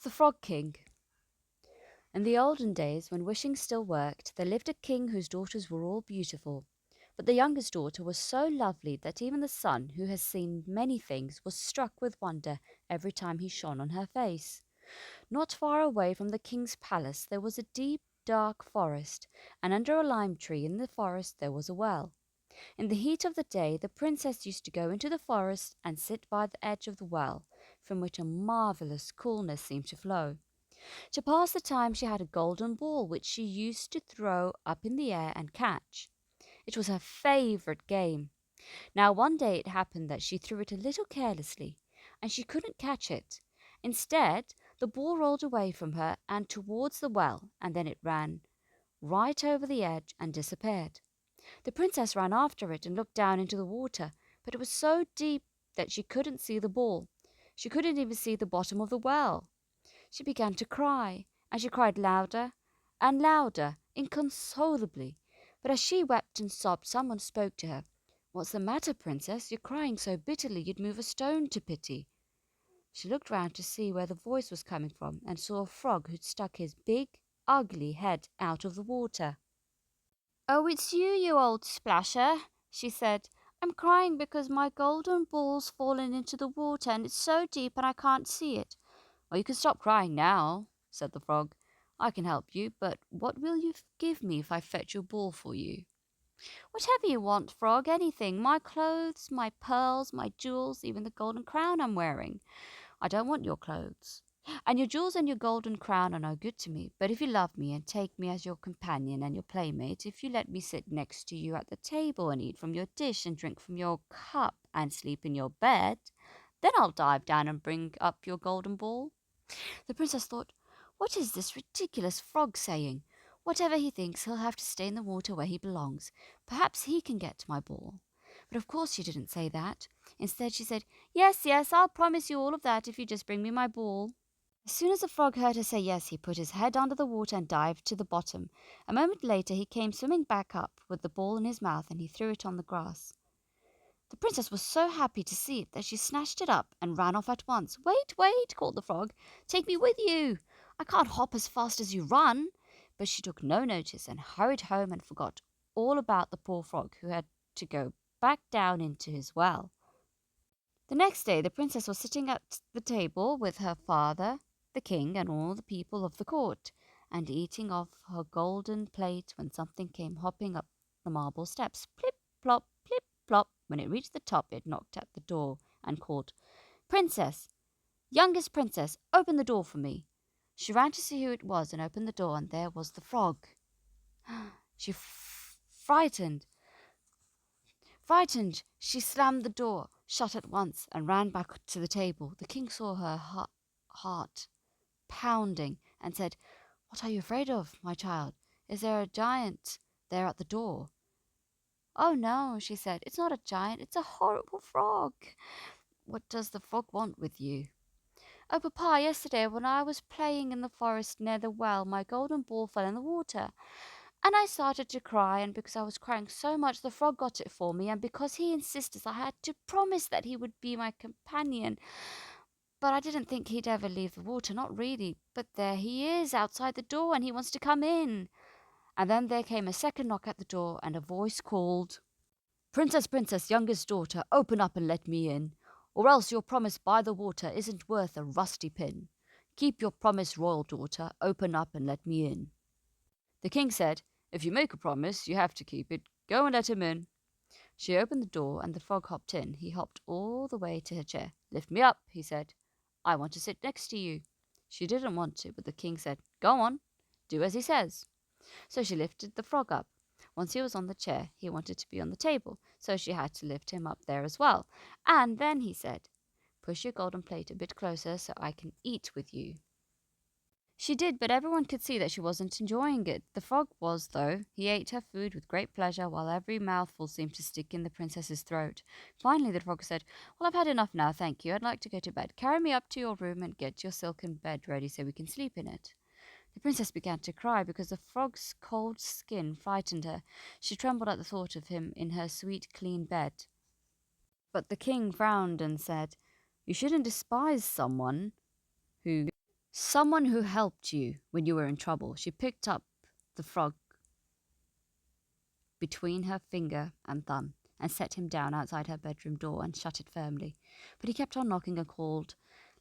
The Frog King. In the olden days, when wishing still worked, there lived a king whose daughters were all beautiful. But the youngest daughter was so lovely that even the sun, who has seen many things, was struck with wonder every time he shone on her face. Not far away from the king's palace there was a deep, dark forest, and under a lime tree in the forest there was a well. In the heat of the day, the princess used to go into the forest and sit by the edge of the well, from which a marvelous coolness seemed to flow. To pass the time, she had a golden ball which she used to throw up in the air and catch. It was her favorite game. Now, one day it happened that she threw it a little carelessly, and she couldn't catch it. Instead, the ball rolled away from her and towards the well, and then it ran right over the edge and disappeared. The princess ran after it and looked down into the water, but it was so deep that she couldn't see the ball. She couldn't even see the bottom of the well. She began to cry, and she cried louder and louder, inconsolably. But as she wept and sobbed, someone spoke to her. "What's the matter, princess? You're crying so bitterly you'd move a stone to pity." She looked round to see where the voice was coming from, and saw a frog who'd stuck his big, ugly head out of the water. "Oh, it's you, you old splasher," she said. "I'm crying because my golden ball's fallen into the water, and it's so deep and I can't see it." "Well, you can stop crying now," said the frog. "I can help you, but what will you give me if I fetch your ball for you?" "Whatever you want, frog, anything. My clothes, my pearls, my jewels, even the golden crown I'm wearing." "I don't want your clothes. And your jewels and your golden crown are no good to me. But if you love me and take me as your companion and your playmate, if you let me sit next to you at the table and eat from your dish and drink from your cup and sleep in your bed, then I'll dive down and bring up your golden ball." The princess thought, "What is this ridiculous frog saying? Whatever he thinks, he'll have to stay in the water where he belongs. Perhaps he can get to my ball." But of course she didn't say that. Instead she said, "Yes, yes, I'll promise you all of that if you just bring me my ball." As soon as the frog heard her say yes, he put his head under the water and dived to the bottom. A moment later he came swimming back up with the ball in his mouth, and he threw it on the grass. The princess was so happy to see it that she snatched it up and ran off at once. "Wait, wait," called the frog. "Take me with you. I can't hop as fast as you run." But she took no notice and hurried home and forgot all about the poor frog who had to go back down into his well. The next day the princess was sitting at the table with her father, the king, and all the people of the court, and eating off her golden plate when something came hopping up the marble steps. Plip, plop, plip, plop. When it reached the top, it knocked at the door and called, "Princess, youngest princess, open the door for me." She ran to see who it was and opened the door, and there was the frog. She frightened. Frightened, she slammed the door shut at once and ran back to the table. The king saw her heart pounding and said, "What are you afraid of, my child? Is there a giant there at the door?" "Oh, no," she said. "It's not a giant. It's a horrible frog." "What does the frog want with you?" "Oh, Papa, yesterday when I was playing in the forest near the well, my golden ball fell in the water. And I started to cry, and because I was crying so much, the frog got it for me, and because he insisted, I had to promise that he would be my companion. But I didn't think he'd ever leave the water, not really. But there he is, outside the door, and he wants to come in." And then there came a second knock at the door, and a voice called, "Princess, princess, youngest daughter, open up and let me in, or else your promise by the water isn't worth a rusty pin. Keep your promise, royal daughter, open up and let me in." The king said, "If you make a promise, you have to keep it. Go and let him in." She opened the door, and the frog hopped in. He hopped all the way to her chair. "Lift me up," he said. "I want to sit next to you." She didn't want to, but the king said, "Go on, do as he says." So she lifted the frog up. Once he was on the chair, he wanted to be on the table, so she had to lift him up there as well. And then he said, "Push your golden plate a bit closer so I can eat with you." She did, but everyone could see that she wasn't enjoying it. The frog was, though. He ate her food with great pleasure, while every mouthful seemed to stick in the princess's throat. Finally, the frog said, "Well, I've had enough now, thank you. I'd like to go to bed. Carry me up to your room and get your silken bed ready so we can sleep in it." The princess began to cry because the frog's cold skin frightened her. She trembled at the thought of him in her sweet, clean bed. But the king frowned and said, "You shouldn't despise someone who someone who helped you when you were in trouble. She picked up the frog between her finger and thumb and set him down outside her bedroom door and shut it firmly. But he kept on knocking and called,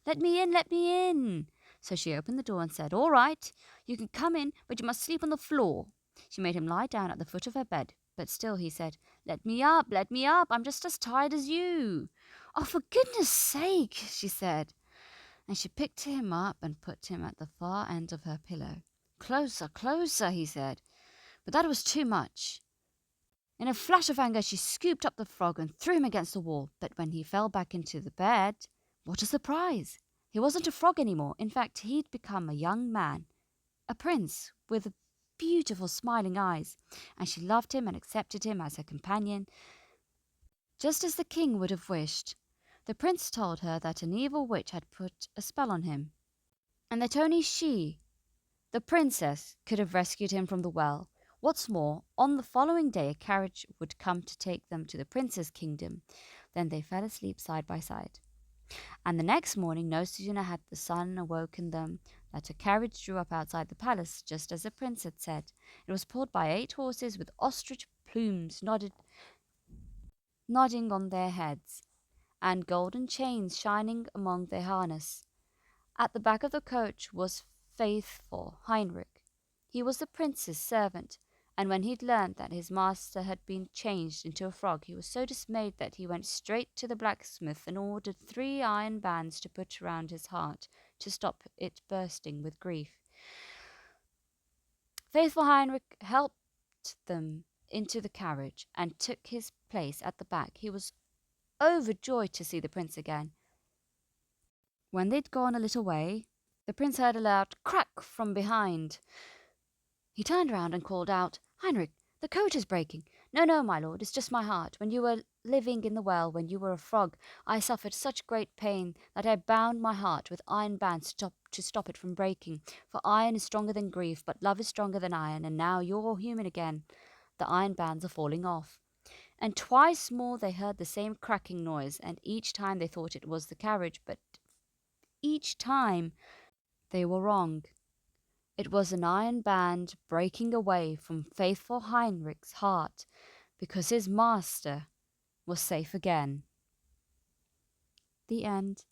"Let me in, let me in." So she opened the door and said, "All right, you can come in, but you must sleep on the floor." She made him lie down at the foot of her bed, but still he said, let me up, I'm just as tired as you." "Oh, for goodness sake," she said, and she picked him up and put him at the far end of her pillow. "Closer, closer," he said, but that was too much. In a flash of anger, she scooped up the frog and threw him against the wall. But when he fell back into the bed, what a surprise! He wasn't a frog anymore. In fact, he'd become a young man, a prince with beautiful smiling eyes, and she loved him and accepted him as her companion, just as the king would have wished. The prince told her that an evil witch had put a spell on him, and that only she, the princess, could have rescued him from the well. What's more, on the following day a carriage would come to take them to the prince's kingdom. Then they fell asleep side by side. And the next morning, no sooner had the sun awoken them that a carriage drew up outside the palace, just as the prince had said. It was pulled by 8 horses with ostrich plumes nodding on their heads, and golden chains shining among their harness. At the back of the coach was faithful Heinrich. He was the prince's servant, and when he'd learned that his master had been changed into a frog, he was so dismayed that he went straight to the blacksmith and ordered 3 iron bands to put around his heart to stop it bursting with grief. Faithful Heinrich helped them into the carriage and took his place at the back. He was overjoyed to see the prince again. When they'd gone a little way, the prince heard a loud crack from behind. He turned round and called out, "Heinrich, the coach is breaking." "No, no, my lord, it's just my heart. When you were living in the well, when you were a frog, I suffered such great pain that I bound my heart with iron bands to stop it from breaking. For iron is stronger than grief, but love is stronger than iron, and now you're human again. The iron bands are falling off." And twice more they heard the same cracking noise, and each time they thought it was the carriage, but each time they were wrong. It was an iron band breaking away from faithful Heinrich's heart because his master was safe again. The end.